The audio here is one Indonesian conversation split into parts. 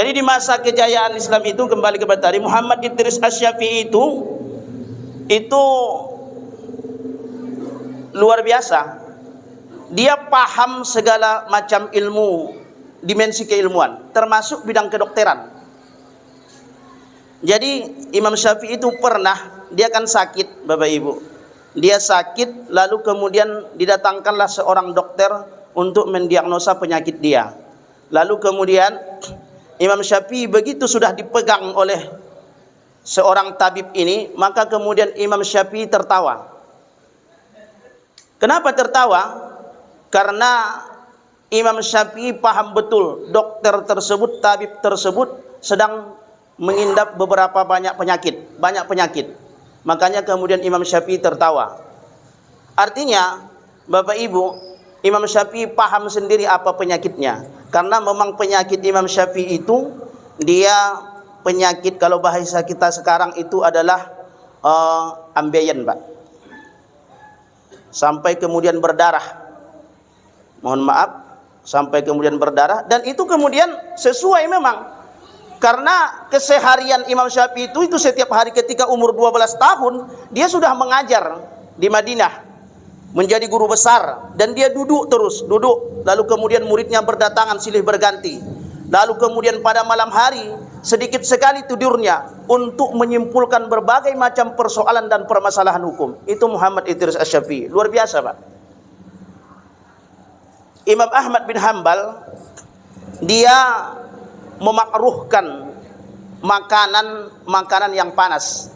Jadi di masa kejayaan Islam itu, kembali kepada tadi, Muhammad Idris Asy-Syafi'i itu luar biasa. Dia paham segala macam ilmu, dimensi keilmuan, termasuk bidang kedokteran. Jadi Imam Syafi'i itu pernah, dia kan sakit Bapak Ibu. Dia sakit, lalu kemudian didatangkanlah seorang dokter untuk mendiagnosa penyakit dia. Lalu kemudian Imam Syafi'i begitu sudah dipegang oleh seorang tabib ini, maka kemudian Imam Syafi'i tertawa. Kenapa tertawa? Karena Imam Syafi'i paham betul dokter tersebut, tabib tersebut sedang mengidap beberapa banyak penyakit. Makanya kemudian Imam Syafi'i tertawa. Artinya Bapak Ibu, Imam Syafi'i paham sendiri apa penyakitnya. Karena memang penyakit Imam Syafi'i itu, dia penyakit, kalau bahasa kita sekarang itu adalah ambeien, Pak. Sampai kemudian berdarah. Mohon maaf, sampai kemudian berdarah. Dan itu kemudian sesuai memang. Karena keseharian Imam Syafi'i itu setiap hari ketika umur 12 tahun, dia sudah mengajar di Madinah. Menjadi guru besar, dan dia duduk terus, lalu kemudian muridnya berdatangan silih berganti, lalu kemudian pada malam hari sedikit sekali tidurnya untuk menyimpulkan berbagai macam persoalan dan permasalahan hukum. Itu Muhammad Idris Asy-Syafi'i, luar biasa, Pak. Imam Ahmad bin Hanbal, dia memakruhkan makanan yang panas.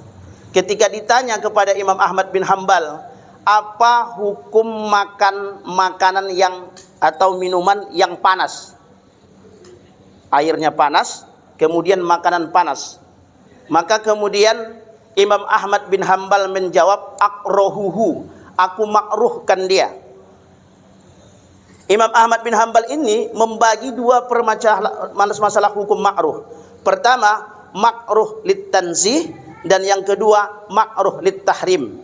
Ketika ditanya kepada Imam Ahmad bin Hanbal, apa hukum makan makanan yang atau minuman yang panas? Airnya panas, kemudian makanan panas. Maka kemudian Imam Ahmad bin Hanbal menjawab, akrohuhu, aku makruhkan dia. Imam Ahmad bin Hanbal ini membagi dua masalah hukum makruh. Pertama, makruh lit tanzih, dan yang kedua makruh lit tahrim.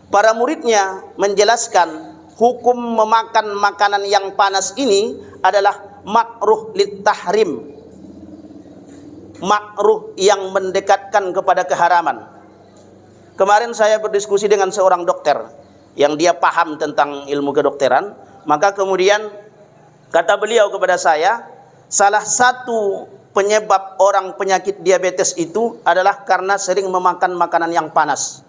Para muridnya menjelaskan hukum memakan makanan yang panas ini adalah makruh lit tahrim, makruh yang mendekatkan kepada keharaman. Kemarin saya berdiskusi dengan seorang dokter yang dia paham tentang ilmu kedokteran, maka kemudian kata beliau kepada saya, salah satu penyebab orang penyakit diabetes itu adalah karena sering memakan makanan yang panas.